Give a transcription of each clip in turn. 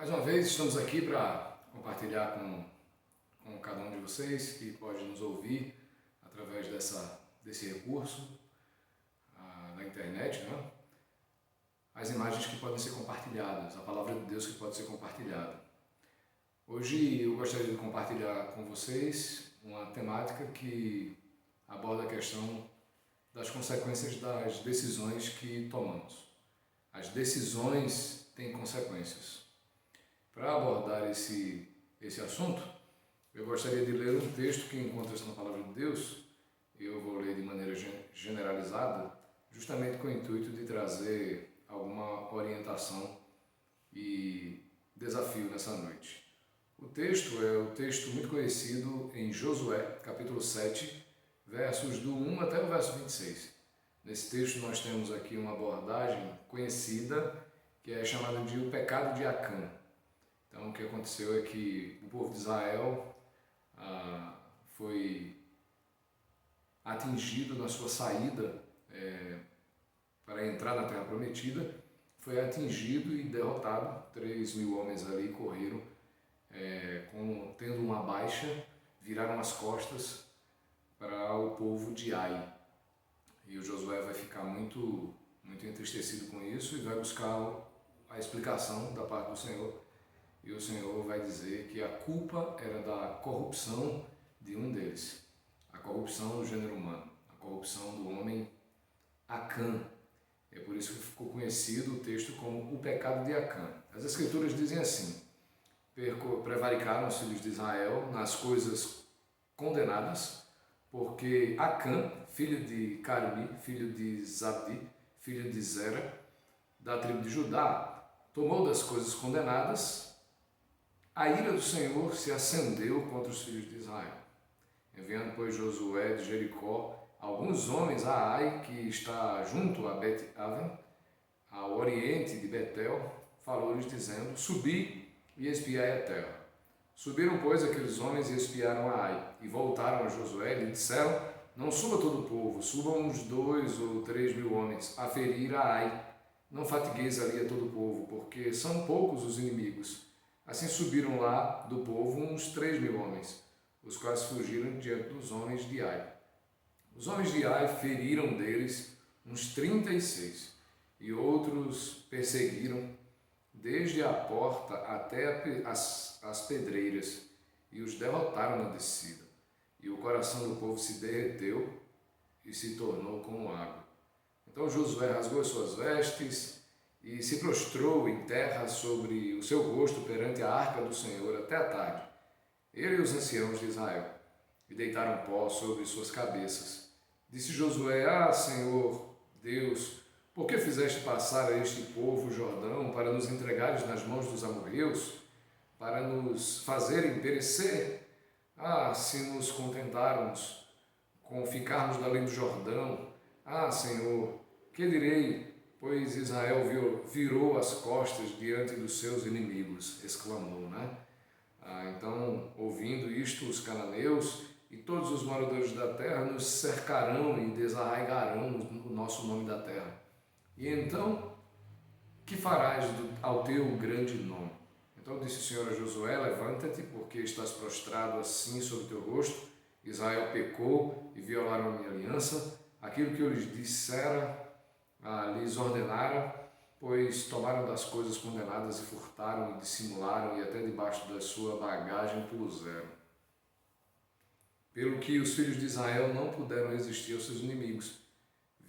Mais uma vez estamos aqui para compartilhar com cada um de vocês que pode nos ouvir através desse recurso na internet, né? As imagens que podem ser compartilhadas, a palavra de Deus que pode ser compartilhada. Hoje eu gostaria de compartilhar com vocês uma temática que aborda a questão das consequências das decisões que tomamos. As decisões têm consequências. Para abordar esse assunto, eu gostaria de ler um texto que encontra-se na Palavra de Deus. Eu vou ler de maneira generalizada, justamente com o intuito de trazer alguma orientação e desafio nessa noite. O texto é o texto muito conhecido em Josué, capítulo 7, versos do 1 até o verso 26. Nesse texto nós temos aqui uma abordagem conhecida que é chamada de o pecado de Acã. Então o que aconteceu é que o povo de Israel foi atingido na sua saída para entrar na Terra Prometida, foi atingido e derrotado. 3.000 homens ali correram tendo uma baixa, viraram as costas para o povo de Ai. E o Josué vai ficar muito entristecido com isso e vai buscar a explicação da parte do Senhor. E o Senhor vai dizer que a culpa era da corrupção de um deles, a corrupção do gênero humano, a corrupção do homem Acã. É por isso que ficou conhecido o texto como o pecado de Acã. As Escrituras dizem assim: prevaricaram os filhos de Israel nas coisas condenadas, porque Acã, filho de Carmi, filho de Zabdi, filho de Zera, da tribo de Judá, tomou das coisas condenadas. A ira do Senhor se acendeu contra os filhos de Israel. Enviando, pois, Josué de Jericó alguns homens a Ai, que está junto a Bet-Aven, ao oriente de Betel, falou-lhes dizendo: subi e espiai a terra. Subiram, pois, aqueles homens e espiaram a Ai, e voltaram a Josué e lhe disseram: não suba todo o povo, subam uns 2 ou 3 mil homens a ferir a Ai. Não fatigueis ali a todo o povo, porque são poucos os inimigos. Assim subiram lá do povo uns 3.000 homens, os quais fugiram diante dos homens de Ai. Os homens de Ai feriram deles uns 36, e outros perseguiram desde a porta até as pedreiras, e os derrotaram na descida. E o coração do povo se derreteu e se tornou como água. Então Josué rasgou as suas vestes e se prostrou em terra sobre o seu rosto perante a arca do Senhor até a tarde, ele e os anciãos de Israel, e deitaram pó sobre suas cabeças. Disse Josué: Senhor Deus, por que fizeste passar a este povo o Jordão para nos entregares nas mãos dos amorreus, para nos fazerem perecer? Se nos contentarmos com ficarmos além do Jordão, Senhor, que direi? Pois Israel virou as costas diante dos seus inimigos, exclamou, né? Então, ouvindo isto, os cananeus e todos os moradores da terra nos cercarão e desarraigarão o nosso nome da terra. E então, que farás ao teu grande nome? Então disse o Senhor a Josué: levanta-te, porque estás prostrado assim sobre o teu rosto. Israel pecou e violaram a minha aliança, aquilo que eu lhes dissera, lhes ordenara, pois tomaram das coisas condenadas e furtaram e dissimularam, e até debaixo da sua bagagem puseram. Pelo que os filhos de Israel não puderam resistir aos seus inimigos,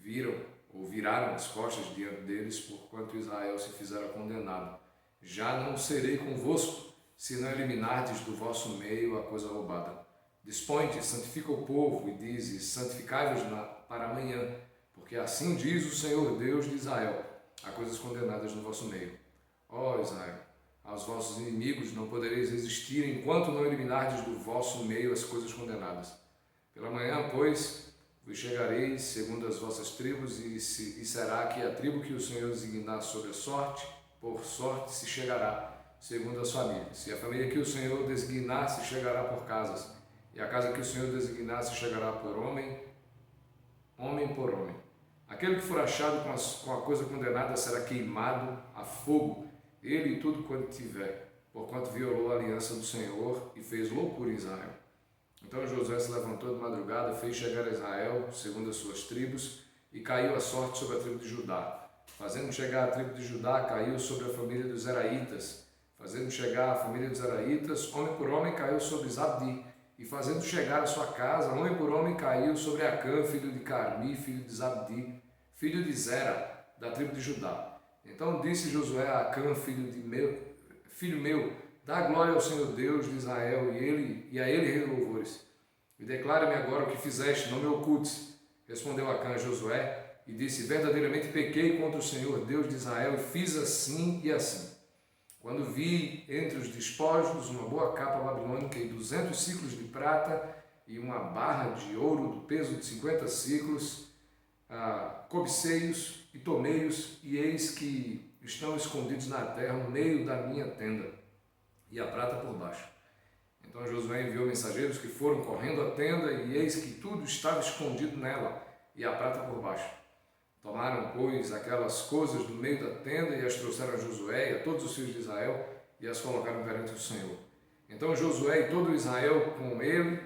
viraram as costas diante deles, porquanto Israel se fizera condenado. Já não serei convosco, se não eliminardes do vosso meio a coisa roubada. Dispõe-te, santifica o povo, e dizes: santificai-vos para amanhã, porque assim diz o Senhor Deus de Israel: há coisas condenadas no vosso meio. Ó Israel, aos vossos inimigos não podereis resistir, enquanto não eliminardes do vosso meio as coisas condenadas. Pela manhã, pois, vos chegareis segundo as vossas tribos, e será que a tribo que o Senhor designar sobre a sorte, por sorte se chegará, segundo as famílias. E a família que o Senhor designar se chegará por casas, e a casa que o Senhor designar se chegará por homem por homem. Aquele que for achado com a coisa condenada será queimado a fogo, ele e tudo quanto tiver, porquanto violou a aliança do Senhor e fez loucura em Israel. Então Josué se levantou de madrugada, fez chegar a Israel, segundo as suas tribos, e caiu a sorte sobre a tribo de Judá. Fazendo chegar a tribo de Judá, caiu sobre a família dos Zeraitas. Fazendo chegar a família dos Zeraitas, homem por homem, caiu sobre Zabdi. E fazendo chegar a sua casa, homem por homem, caiu sobre Acã, filho de Carmi, filho de Zabdi, filho de Zera, da tribo de Judá. Então disse Josué a Acã, filho meu, dá glória ao Senhor Deus de Israel, e a ele rei louvores. E declara-me agora o que fizeste, não me ocultes. Respondeu Acã a Josué e disse, verdadeiramente pequei contra o Senhor Deus de Israel e fiz assim e assim. Quando vi entre os despojos uma boa capa babilônica e 200 ciclos de prata e uma barra de ouro do peso de 50 ciclos, cobicei-os e tomei-os, e eis que estão escondidos na terra no meio da minha tenda, e a prata por baixo. Então Josué enviou mensageiros que foram correndo à tenda, e eis que tudo estava escondido nela, e a prata por baixo. Tomaram, pois, aquelas coisas do meio da tenda e as trouxeram a Josué e a todos os filhos de Israel e as colocaram perante o Senhor. Então Josué e todo Israel com ele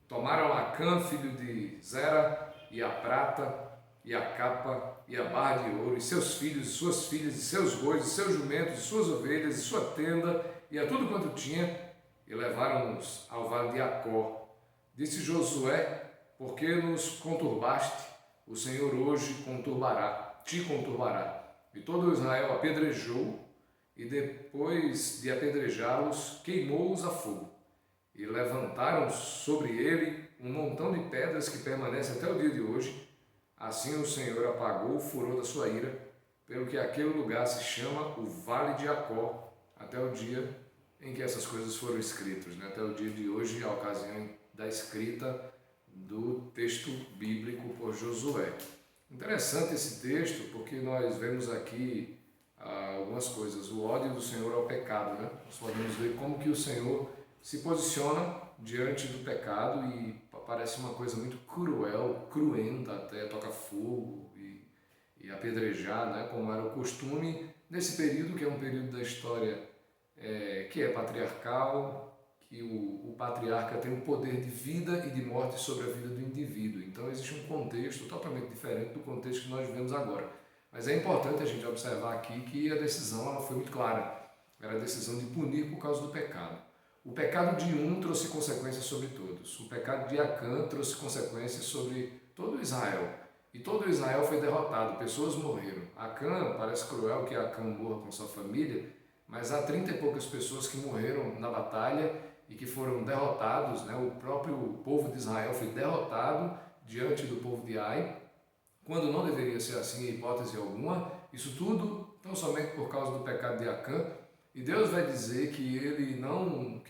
tomaram Acã, filho de Zera, e a prata, e a capa, e a barra de ouro, e seus filhos, e suas filhas, e seus bois, e seus jumentos, e suas ovelhas, e sua tenda, e a tudo quanto tinha, e levaram-nos ao vale de Acor. Disse Josué, porque nos conturbaste? O Senhor hoje te conturbará. E todo Israel apedrejou, e depois de apedrejá-los, queimou-os a fogo. E levantaram sobre ele um montão de pedras que permanece até o dia de hoje. Assim o Senhor apagou o furor da sua ira, pelo que aquele lugar se chama o Vale de Acor, até o dia em que essas coisas foram escritas, né? Até o dia de hoje, a ocasião da escrita do texto bíblico por Josué. Interessante esse texto, porque nós vemos aqui algumas coisas. O ódio do Senhor ao pecado, né? Nós podemos ver como que o Senhor se posiciona diante do pecado e parece uma coisa muito cruel, cruenta até, toca fogo e apedrejar, né? Como era o costume nesse período, que é um período da história que é patriarcal, que o patriarca tem o poder de vida e de morte sobre a vida do indivíduo. Então existe um contexto totalmente diferente do contexto que nós vivemos agora. Mas é importante a gente observar aqui que a decisão ela foi muito clara. Era a decisão de punir por causa do pecado. O pecado de um trouxe consequências sobre todos. O pecado de Acã trouxe consequências sobre todo Israel. E todo Israel foi derrotado, pessoas morreram. Acã, parece cruel que Acã morra com sua família, mas há 30 e poucas pessoas que morreram na batalha e que foram derrotados, né? O próprio povo de Israel foi derrotado diante do povo de Ai, quando não deveria ser assim em hipótese alguma. Isso tudo tão somente por causa do pecado de Acã. E Deus vai dizer que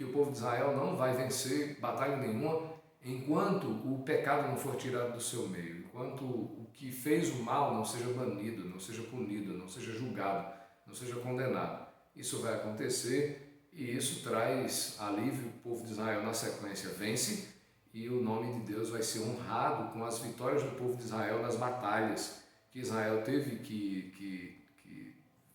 o povo de Israel não vai vencer batalha nenhuma enquanto o pecado não for tirado do seu meio, enquanto o que fez o mal não seja banido, não seja punido, não seja julgado, não seja condenado. Isso vai acontecer e isso traz alívio. O povo de Israel na sequência vence e o nome de Deus vai ser honrado com as vitórias do povo de Israel nas batalhas que Israel teve que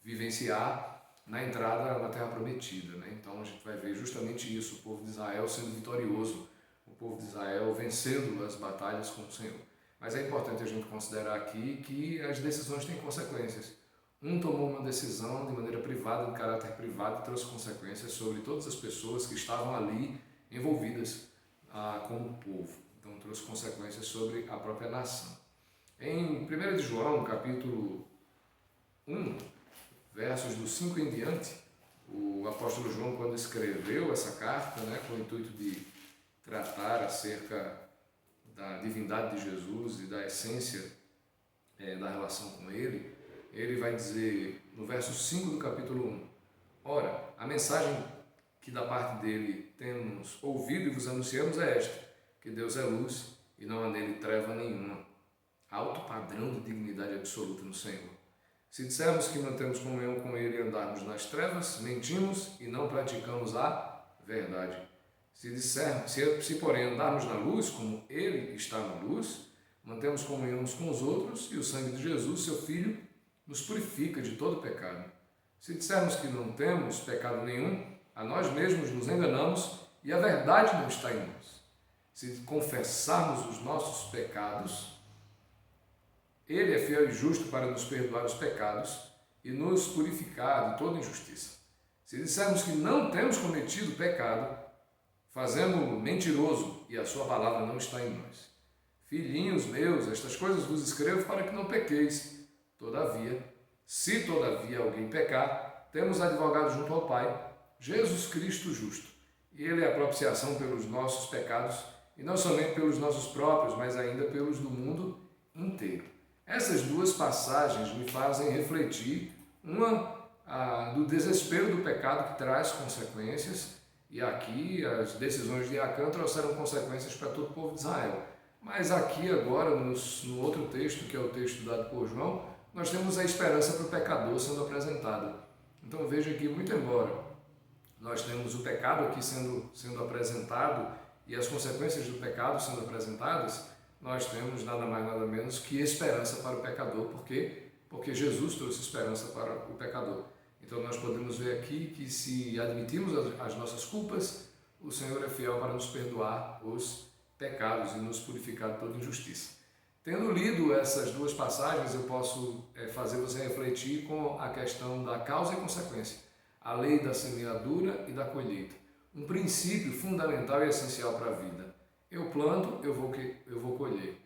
vivenciar na entrada na Terra Prometida, né? Então a gente vai ver justamente isso, o povo de Israel sendo vitorioso, o povo de Israel vencendo as batalhas com o Senhor. Mas é importante a gente considerar aqui que as decisões têm consequências. Um tomou uma decisão de maneira privada, de caráter privado, e trouxe consequências sobre todas as pessoas que estavam ali envolvidas como povo. Então trouxe consequências sobre a própria nação. Em 1 de João, capítulo 1, versos do 5 em diante, o apóstolo João, quando escreveu essa carta, né, com o intuito de tratar acerca da divindade de Jesus e da essência da relação com ele, ele vai dizer no verso 5 do capítulo 1, ora, a mensagem que da parte dele temos ouvido e vos anunciamos é esta, que Deus é luz e não há nele treva nenhuma. Alto padrão de dignidade absoluta no Senhor. Se dissermos que mantemos comunhão com ele e andarmos nas trevas, mentimos e não praticamos a verdade. Se porém andarmos na luz, como ele está na luz, mantemos comunhão uns com os outros e o sangue de Jesus, seu Filho, nos purifica de todo pecado. Se dissermos que não temos pecado nenhum, a nós mesmos nos enganamos e a verdade não está em nós. Se confessarmos os nossos pecados, Ele é fiel e justo para nos perdoar os pecados e nos purificar de toda injustiça. Se dissermos que não temos cometido pecado, fazemos-o mentiroso e a sua palavra não está em nós. Filhinhos meus, estas coisas vos escrevo para que não pequeis. Todavia, se todavia alguém pecar, temos advogado junto ao Pai, Jesus Cristo justo. E Ele é a propiciação pelos nossos pecados, e não somente pelos nossos próprios, mas ainda pelos do mundo inteiro. Essas duas passagens me fazem refletir, uma do desespero do pecado que traz consequências, e aqui as decisões de Acã trouxeram consequências para todo o povo de Israel. Mas aqui agora, no outro texto, que é o texto dado por João, nós temos a esperança para o pecador sendo apresentada. Então veja que, muito embora nós temos o pecado aqui sendo apresentado e as consequências do pecado sendo apresentadas, nós temos nada mais nada menos que esperança para o pecador. Por quê? Porque Jesus trouxe esperança para o pecador. Então nós podemos ver aqui que se admitirmos as nossas culpas, o Senhor é fiel para nos perdoar os pecados e nos purificar de toda injustiça. Tendo lido essas duas passagens, eu posso fazer você refletir com a questão da causa e consequência, a lei da semeadura e da colheita. Um princípio fundamental e essencial para a vida. Eu planto, eu vou colher.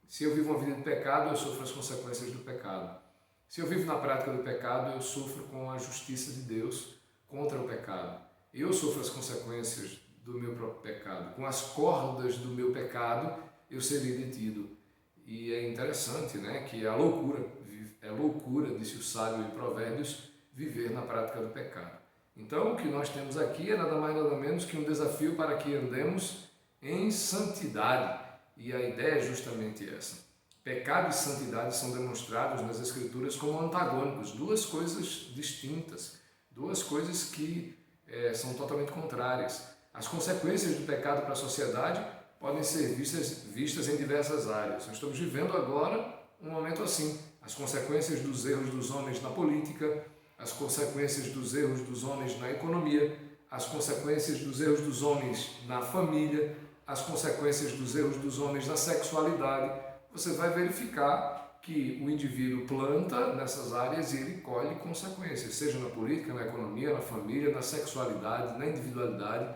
Se eu vivo uma vida de pecado, eu sofro as consequências do pecado. Se eu vivo na prática do pecado, eu sofro com a justiça de Deus contra o pecado. Eu sofro as consequências do meu próprio pecado. Com as cordas do meu pecado, eu serei detido. E é interessante, né, que é loucura, disse o sábio em Provérbios, viver na prática do pecado. Então, o que nós temos aqui é nada mais nada menos que um desafio para que andemos em santidade. E a ideia é justamente essa. Pecado e santidade são demonstrados nas Escrituras como antagônicos, duas coisas distintas, duas coisas que são totalmente contrárias. As consequências do pecado para a sociedade podem ser vistas em diversas áreas. Nós estamos vivendo agora um momento assim. As consequências dos erros dos homens na política, as consequências dos erros dos homens na economia, as consequências dos erros dos homens na família, as consequências dos erros dos homens na sexualidade. Você vai verificar que o indivíduo planta nessas áreas e ele colhe consequências, seja na política, na economia, na família, na sexualidade, na individualidade.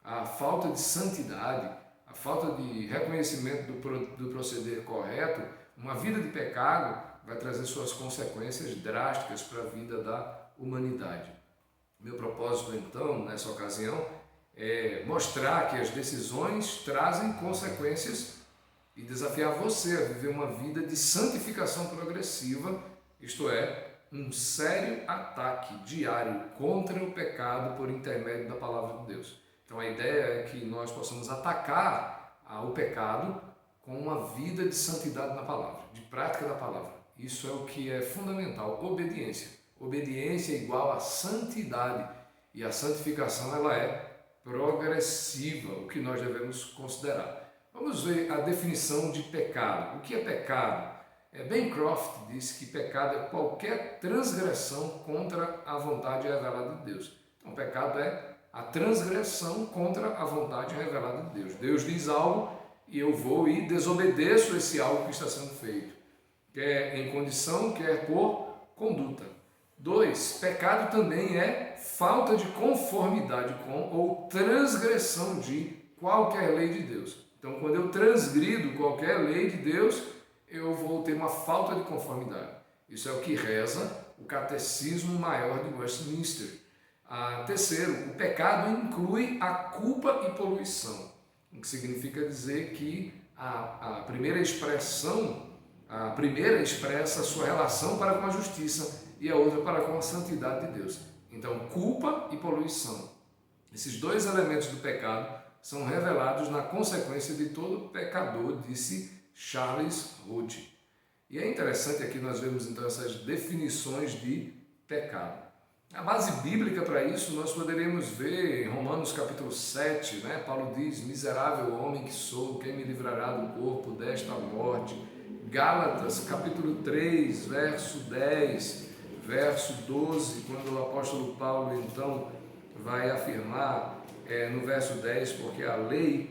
A falta de santidade, a falta de reconhecimento do proceder correto, uma vida de pecado vai trazer suas consequências drásticas para a vida da humanidade. Meu propósito, então, nessa ocasião, é mostrar que as decisões trazem consequências e desafiar você a viver uma vida de santificação progressiva, isto é, um sério ataque diário contra o pecado por intermédio da palavra de Deus. Então a ideia é que nós possamos atacar o pecado com uma vida de santidade na palavra, de prática da palavra. Isso é o que é fundamental, obediência. Obediência é igual a santidade e a santificação ela é progressiva, o que nós devemos considerar. Vamos ver a definição de pecado. O que é pecado? Bancroft disse que pecado é qualquer transgressão contra a vontade revelada de Deus. Então, pecado é a transgressão contra a vontade revelada de Deus. Deus diz algo e eu vou e desobedeço esse algo que está sendo feito, quer em condição, quer por conduta. 2. Pecado também é falta de conformidade com ou transgressão de qualquer lei de Deus. Então, quando eu transgrido qualquer lei de Deus, eu vou ter uma falta de conformidade. Isso é o que reza o Catecismo Maior de Westminster. Terceiro, o pecado inclui a culpa e poluição, o que significa dizer que a primeira expressa a sua relação para com a justiça e a outra para com a santidade de Deus. Então, culpa e poluição. Esses dois elementos do pecado são revelados na consequência de todo pecador, disse Charles Rudd. E é interessante aqui nós vemos então essas definições de pecado. A base bíblica para isso nós poderíamos ver em Romanos capítulo 7, né? Paulo diz, miserável homem que sou, quem me livrará do corpo desta morte? Gálatas capítulo 3, verso 10, verso 12, quando o apóstolo Paulo então vai afirmar no verso 10, porque a lei,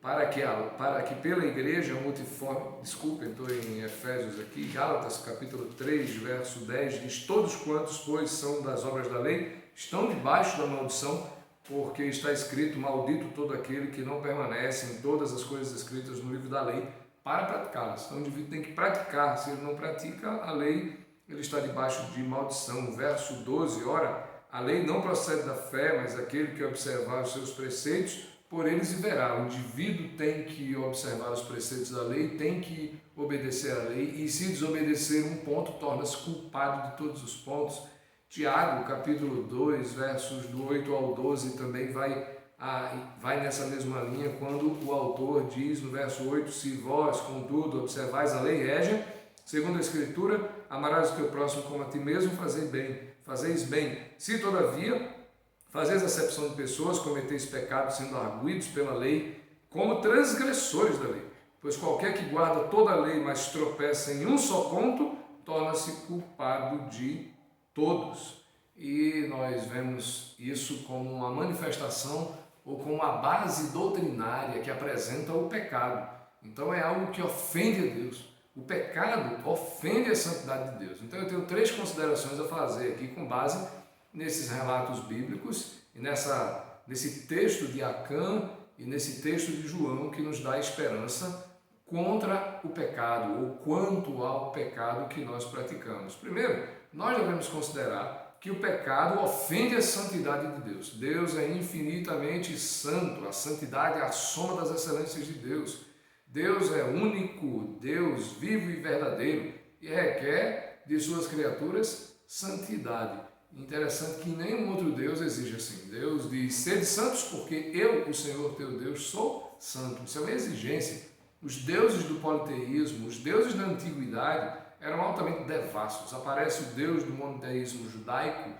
para que pela igreja multiforme, desculpem, estou em Efésios aqui, Gálatas capítulo 3, verso 10, diz: todos quantos, pois, são das obras da lei, estão debaixo da maldição, porque está escrito: maldito todo aquele que não permanece em todas as coisas escritas no livro da lei para praticá-las. Então o indivíduo tem que praticar, se ele não pratica a lei, ele está debaixo de maldição. Verso 12, ora, a lei não procede da fé, mas aquele que observar os seus preceitos, por eles viverá. O indivíduo tem que observar os preceitos da lei, tem que obedecer à lei, e se desobedecer um ponto, torna-se culpado de todos os pontos. Tiago, capítulo 2, versos do 8 ao 12, também vai nessa mesma linha, quando o autor diz no verso 8: se vós, contudo, observais a lei régia, segundo a Escritura, amarás o teu próximo como a ti mesmo, fazeis bem. Se, todavia, fazeis acepção de pessoas, cometeis pecado, sendo arguidos pela lei, como transgressores da lei. Pois qualquer que guarda toda a lei, mas tropeça em um só ponto, torna-se culpado de todos. E nós vemos isso como uma manifestação ou como uma base doutrinária que apresenta o pecado. Então é algo que ofende a Deus. O pecado ofende a santidade de Deus. Então eu tenho 3 considerações a fazer aqui com base nesses relatos bíblicos e nesse texto de Acã e nesse texto de João, que nos dá esperança contra o pecado ou quanto ao pecado que nós praticamos. Primeiro, nós devemos considerar que o pecado ofende a santidade de Deus. Deus é infinitamente santo, a santidade é a soma das excelências de Deus. Deus é único, Deus vivo e verdadeiro, e requer de suas criaturas santidade. Interessante que nenhum outro Deus exige assim. Deus diz: sede santos, porque eu, o Senhor teu Deus, sou santo. Isso é uma exigência. Os deuses do politeísmo, os deuses da antiguidade, eram altamente devassos. Aparece o Deus do monoteísmo judaico,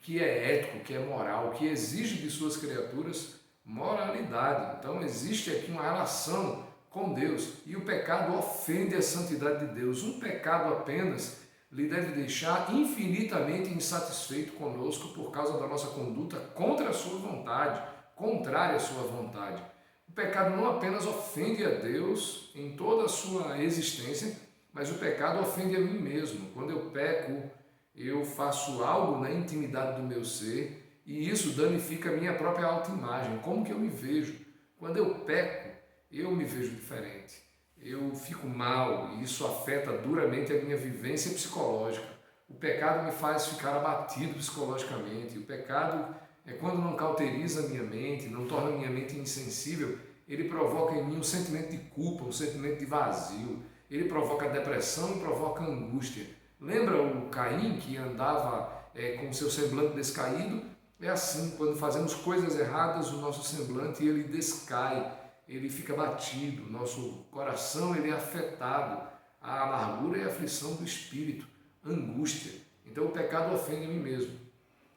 que é ético, que é moral, que exige de suas criaturas moralidade. Então existe aqui uma relação com Deus, e o pecado ofende a santidade de Deus. Um pecado apenas lhe deve deixar infinitamente insatisfeito conosco por causa da nossa conduta contra a sua vontade, contrária à sua vontade. O pecado não apenas ofende a Deus em toda a sua existência, mas o pecado ofende a mim mesmo. Quando eu peco, eu faço algo na intimidade do meu ser e isso danifica a minha própria autoimagem. Como que eu me vejo? Quando eu peco, eu me vejo diferente. Eu fico mal e isso afeta duramente a minha vivência psicológica. O pecado me faz ficar abatido psicologicamente. O pecado é quando não cauteriza a minha mente, não torna a minha mente insensível. Ele provoca em mim um sentimento de culpa, um sentimento de vazio. Ele provoca depressão e provoca angústia. Lembra o Caim que andava com o seu semblante descaído? É assim, quando fazemos coisas erradas, o nosso semblante ele descai, ele fica batido, o nosso coração ele é afetado, a amargura e a aflição do espírito, angústia. Então o pecado ofende a mim mesmo,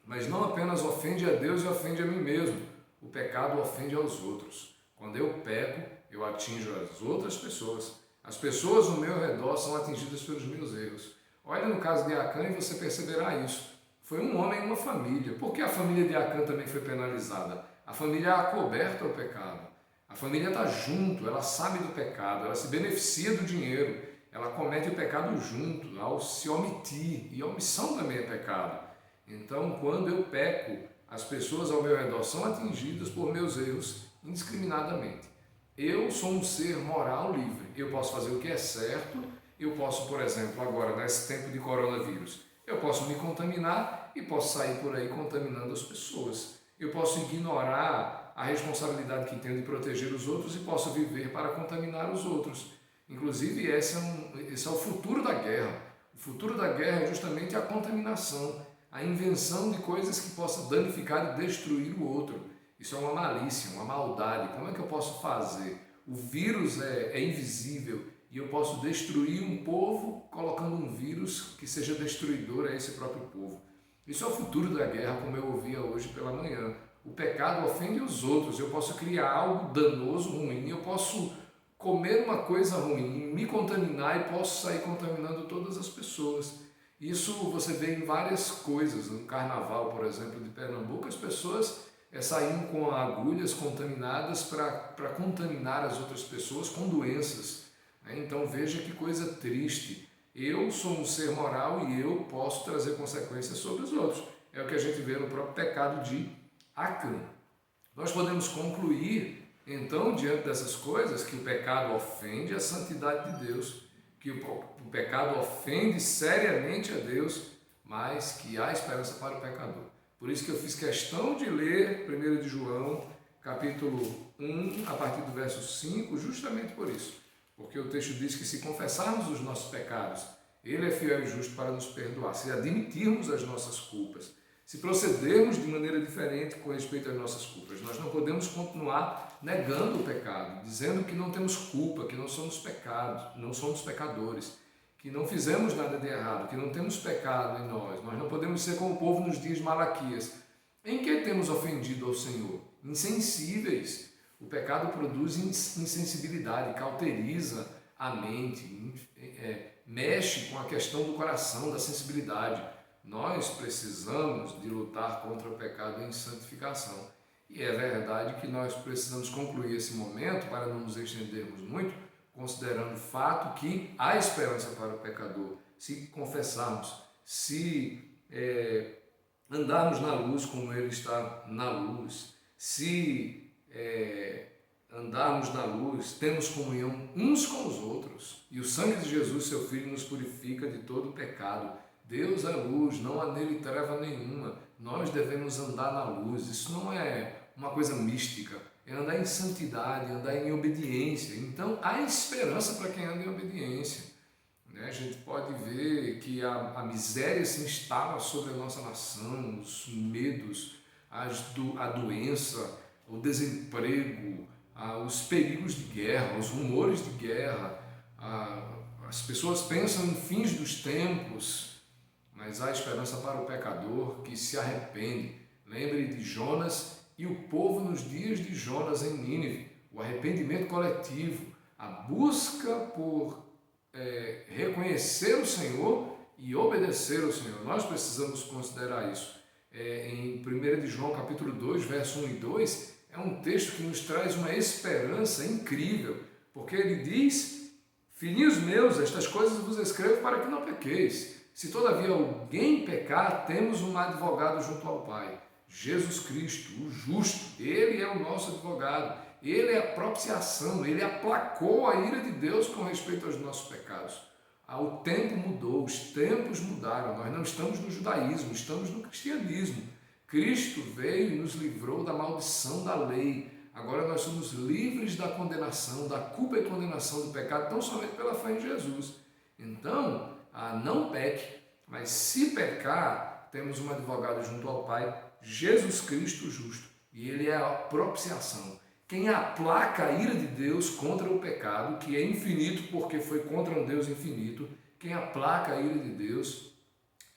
mas não apenas ofende a Deus e ofende a mim mesmo, o pecado ofende aos outros. Quando eu peco, eu atinjo as outras pessoas. As pessoas ao meu redor são atingidas pelos meus erros. Olha no caso de Acã e você perceberá isso. Foi um homem e uma família. Por que a família de Acã também foi penalizada? A família é acoberta ao pecado. A família está junto, ela sabe do pecado, ela se beneficia do dinheiro, ela comete o pecado junto, ao se omitir, e a omissão também é pecado. Então, quando eu peco, as pessoas ao meu redor são atingidas por meus erros indiscriminadamente. Eu sou um ser moral livre, eu posso fazer o que é certo, eu posso, por exemplo, agora nesse tempo de coronavírus, eu posso me contaminar e posso sair por aí contaminando as pessoas. Eu posso ignorar a responsabilidade que tenho de proteger os outros e posso viver para contaminar os outros. Inclusive, esse é o futuro da guerra. O futuro da guerra é justamente a contaminação, a invenção de coisas que possam danificar e destruir o outro. Isso é uma malícia, uma maldade. Como é que eu posso fazer? O vírus é invisível e eu posso destruir um povo colocando um vírus que seja destruidor a esse próprio povo. Isso é o futuro da guerra, como eu ouvia hoje pela manhã. O pecado ofende os outros. Eu posso criar algo danoso, ruim. Eu posso comer uma coisa ruim, me contaminar e posso sair contaminando todas as pessoas. Isso você vê em várias coisas. No carnaval, por exemplo, de Pernambuco, as pessoas saíam com agulhas contaminadas para contaminar as outras pessoas com doenças. Então veja que coisa triste. Eu sou um ser moral e eu posso trazer consequências sobre os outros. É o que a gente vê no próprio pecado de Acã. Nós podemos concluir, então, diante dessas coisas, que o pecado ofende a santidade de Deus, que o pecado ofende seriamente a Deus, mas que há esperança para o pecador. Por isso que eu fiz questão de ler 1 de João, capítulo 1, a partir do verso 5, justamente por isso. Porque o texto diz que se confessarmos os nossos pecados, Ele é fiel e justo para nos perdoar. Se admitirmos as nossas culpas, se procedermos de maneira diferente com respeito às nossas culpas, nós não podemos continuar negando o pecado, dizendo que não temos culpa, que não somos pecados, não somos pecadores, que não fizemos nada de errado, que não temos pecado em nós. Nós não podemos ser como o povo nos dias de Malaquias. Em que temos ofendido ao Senhor? Insensíveis. O pecado produz insensibilidade, cauteriza a mente, mexe com a questão do coração, da sensibilidade. Nós precisamos de lutar contra o pecado em santificação. E é verdade que nós precisamos concluir esse momento, para não nos estendermos muito, considerando o fato que há esperança para o pecador. Se confessarmos, se andarmos na luz como Ele está na luz, se andarmos na luz, temos comunhão uns com os outros, e o sangue de Jesus, seu Filho, nos purifica de todo o pecado. Deus é luz, não há nele treva nenhuma. Nós devemos andar na luz. Isso não é uma coisa mística, é andar em santidade, andar em obediência. Então há esperança para quem anda em obediência. A gente pode ver que a miséria se instala sobre a nossa nação, os medos, a doença, o desemprego, os perigos de guerra, os rumores de guerra. As pessoas pensam em fins dos tempos, mas há esperança para o pecador que se arrepende. Lembre de Jonas e o povo nos dias de Jonas em Nínive. O arrependimento coletivo, a busca por reconhecer o Senhor e obedecer ao Senhor. Nós precisamos considerar isso. Em 1 de João, capítulo 2, verso 1 e 2, é um texto que nos traz uma esperança incrível, porque ele diz: filhinhos meus, estas coisas vos escrevo para que não pequeis. Se todavia alguém pecar, temos um advogado junto ao Pai, Jesus Cristo, o justo. Ele é o nosso advogado, Ele é a propiciação, Ele aplacou a ira de Deus com respeito aos nossos pecados. O tempo mudou, os tempos mudaram, nós não estamos no judaísmo, estamos no cristianismo. Cristo veio e nos livrou da maldição da lei. Agora nós somos livres da condenação, da culpa e condenação do pecado, tão somente pela fé em Jesus. Então, não peque, mas se pecar, temos um advogado junto ao Pai, Jesus Cristo justo, e Ele é a propiciação. Quem aplaca a ira de Deus contra o pecado, que é infinito porque foi contra um Deus infinito, quem aplaca a ira de Deus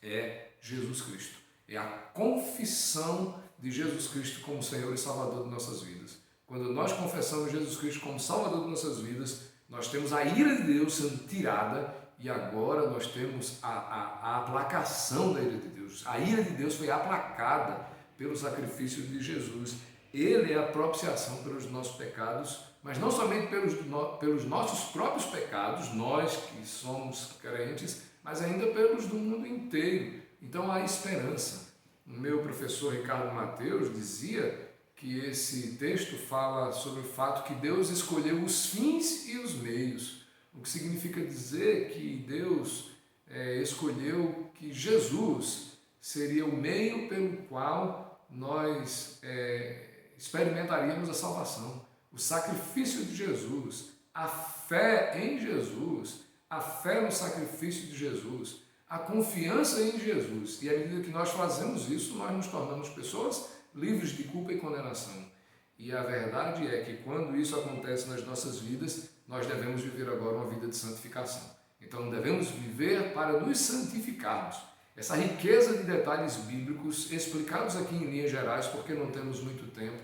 é Jesus Cristo. É a confissão de Jesus Cristo como Senhor e Salvador de nossas vidas. Quando nós confessamos Jesus Cristo como Salvador de nossas vidas, nós temos a ira de Deus sendo tirada. E agora nós temos a aplacação da ira de Deus. A ira de Deus foi aplacada pelo sacrifício de Jesus. Ele é a propiciação pelos nossos pecados, mas não somente pelos nossos próprios pecados, nós que somos crentes, mas ainda pelos do mundo inteiro. Então há esperança. O meu professor Ricardo Mateus dizia que esse texto fala sobre o fato que Deus escolheu os fins e os meios. O que significa dizer que Deus escolheu que Jesus seria o meio pelo qual nós experimentaríamos a salvação. O sacrifício de Jesus, a fé em Jesus, a fé no sacrifício de Jesus, a confiança em Jesus. E à medida que nós fazemos isso, nós nos tornamos pessoas livres de culpa e condenação. E a verdade é que quando isso acontece nas nossas vidas, nós devemos viver agora uma vida de santificação. Então devemos viver para nos santificarmos. Essa riqueza de detalhes bíblicos explicados aqui em linhas gerais, porque não temos muito tempo,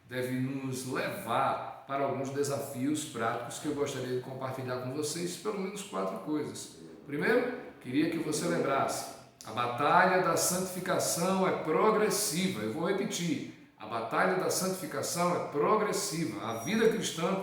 deve nos levar para alguns desafios práticos que eu gostaria de compartilhar com vocês, pelo menos 4 coisas. Primeiro, queria que você lembrasse, a batalha da santificação é progressiva. Eu vou repetir, a batalha da santificação é progressiva. A vida cristã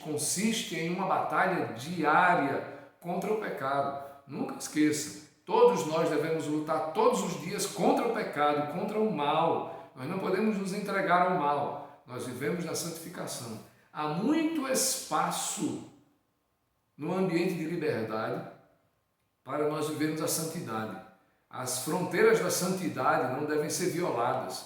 consiste em uma batalha diária contra o pecado. Nunca esqueça, todos nós devemos lutar todos os dias contra o pecado, contra o mal. Nós não podemos nos entregar ao mal. Nós vivemos na santificação. Há muito espaço no ambiente de liberdade para nós vivermos a santidade. As fronteiras da santidade não devem ser violadas.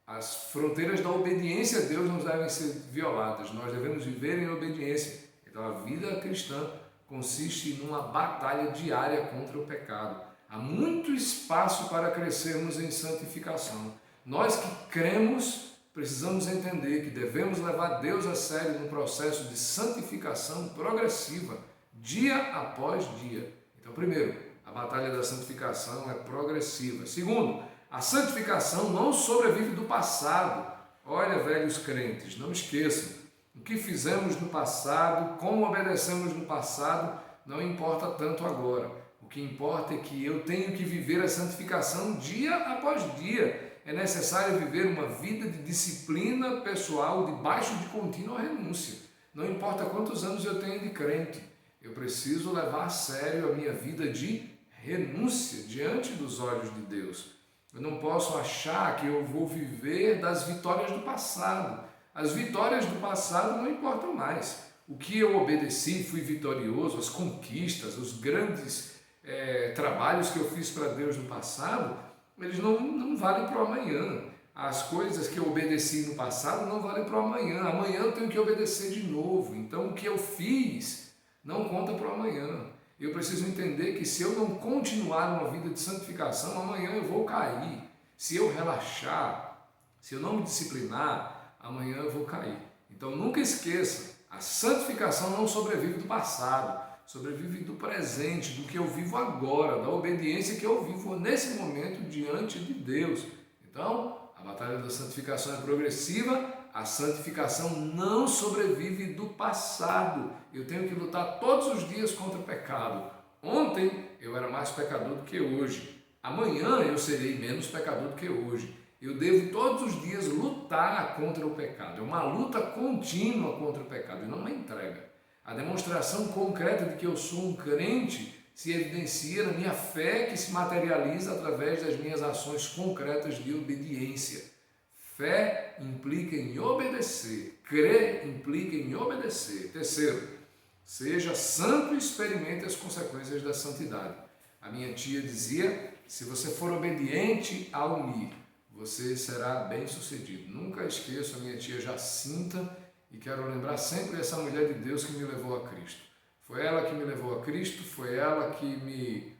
As fronteiras da obediência a Deus não devem ser violadas. Nós devemos viver em obediência. Então a vida cristã consiste numa batalha diária contra o pecado. Há muito espaço para crescermos em santificação. Nós que cremos, precisamos entender que devemos levar Deus a sério no processo de santificação progressiva, dia após dia. Então, primeiro, a batalha da santificação é progressiva. Segundo, a santificação não sobrevive do passado. Olha, velhos crentes, não esqueçam, o que fizemos no passado, como obedecemos no passado, não importa tanto agora. O que importa é que eu tenho que viver a santificação dia após dia. É necessário viver uma vida de disciplina pessoal debaixo de contínua renúncia. Não importa quantos anos eu tenho de crente, eu preciso levar a sério a minha vida de renúncia diante dos olhos de Deus. Eu não posso achar que eu vou viver das vitórias do passado. As vitórias do passado não importam mais. O que eu obedeci, fui vitorioso, as conquistas, os grandes trabalhos que eu fiz para Deus no passado, eles não valem para o amanhã. As coisas que eu obedeci no passado não valem para o amanhã. Amanhã eu tenho que obedecer de novo. Então o que eu fiz não conta para o amanhã. Eu preciso entender que se eu não continuar uma vida de santificação, amanhã eu vou cair. Se eu relaxar, se eu não me disciplinar, amanhã eu vou cair. Então nunca esqueça, a santificação não sobrevive do passado, sobrevive do presente, do que eu vivo agora, da obediência que eu vivo nesse momento diante de Deus. Então, a batalha da santificação é progressiva, a santificação não sobrevive do passado. Eu tenho que lutar todos os dias contra o pecado. Ontem eu era mais pecador do que hoje. Amanhã eu serei menos pecador do que hoje. Eu devo todos os dias lutar contra o pecado. É uma luta contínua contra o pecado e não uma entrega. A demonstração concreta de que eu sou um crente se evidencia na minha fé, que se materializa através das minhas ações concretas de obediência. Fé implica em obedecer. Crer implica em obedecer. Terceiro, seja santo e experimente as consequências da santidade. A minha tia dizia, se você for obediente ao me, você será bem-sucedido. Nunca esqueço a minha tia Jacinta e quero lembrar sempre essa mulher de Deus que me levou a Cristo. Foi ela que me levou a Cristo, foi ela que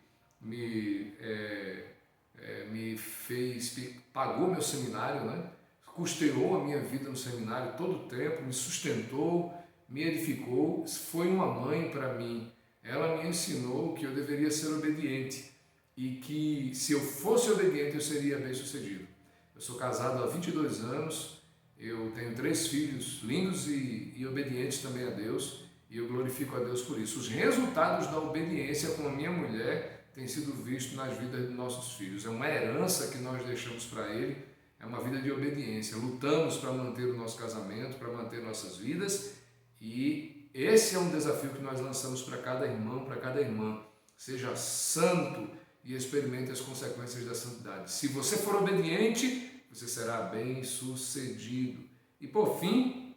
me fez, pagou meu seminário, né? Custeou a minha vida no seminário todo o tempo, me sustentou, me edificou, foi uma mãe para mim. Ela me ensinou que eu deveria ser obediente e que se eu fosse obediente eu seria bem-sucedido. Eu sou casado há 22 anos, eu tenho 3 filhos lindos e obedientes também a Deus e eu glorifico a Deus por isso. Os resultados da obediência com a minha mulher têm sido vistos nas vidas dos nossos filhos. É uma herança que nós deixamos para ele. É uma vida de obediência. Lutamos para manter o nosso casamento, para manter nossas vidas e esse é um desafio que nós lançamos para cada irmão, para cada irmã. Seja santo e experimente as consequências da santidade. Se você for obediente, você será bem-sucedido. E por fim,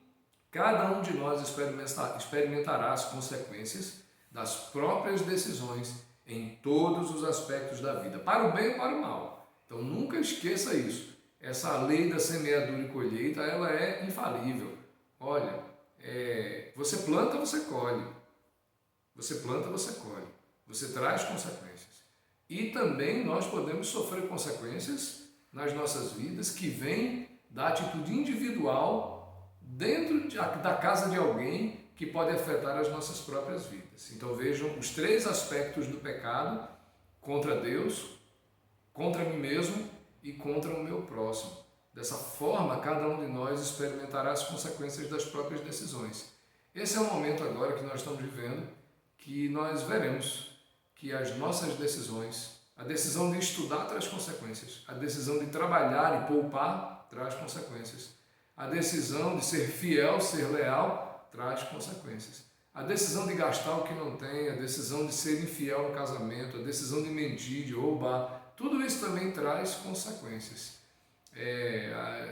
cada um de nós experimentará as consequências das próprias decisões em todos os aspectos da vida, para o bem e para o mal. Então nunca esqueça isso. Essa lei da semeadura e colheita, ela é infalível. Olha, você planta, você colhe. Você planta, você colhe. Você traz consequências. E também nós podemos sofrer consequências nas nossas vidas que vêm da atitude individual dentro da casa de alguém que pode afetar as nossas próprias vidas. Então vejam os 3 aspectos do pecado: contra Deus, contra mim mesmo e contra o meu próximo. Dessa forma, cada um de nós experimentará as consequências das próprias decisões. Esse é o momento agora que nós estamos vivendo, que nós veremos que as nossas decisões, a decisão de estudar traz consequências, a decisão de trabalhar e poupar traz consequências, a decisão de ser fiel, ser leal, traz consequências. A decisão de gastar o que não tem, a decisão de ser infiel no casamento, a decisão de mentir, de roubar, tudo isso também traz consequências. É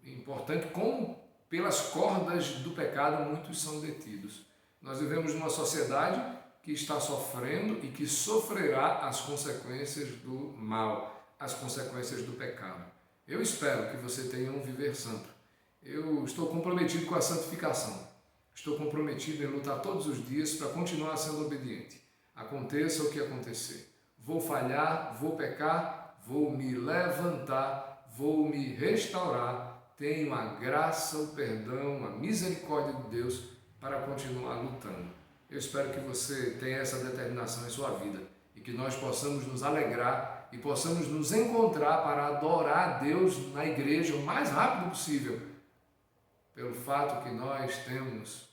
importante como pelas cordas do pecado muitos são detidos. Nós vivemos numa sociedade que está sofrendo e que sofrerá as consequências do mal, as consequências do pecado. Eu espero que você tenha um viver santo. Eu estou comprometido com a santificação. Estou comprometido em lutar todos os dias para continuar sendo obediente. Aconteça o que acontecer. Vou falhar, vou pecar, vou me levantar, vou me restaurar. Tenho a graça, o perdão, a misericórdia de Deus para continuar lutando. Eu espero que você tenha essa determinação em sua vida e que nós possamos nos alegrar e possamos nos encontrar para adorar a Deus na igreja o mais rápido possível, pelo fato que nós temos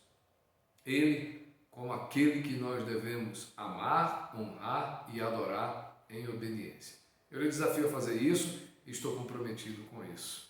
Ele como aquele que nós devemos amar, honrar e adorar em obediência. Eu lhe desafio a fazer isso e estou comprometido com isso.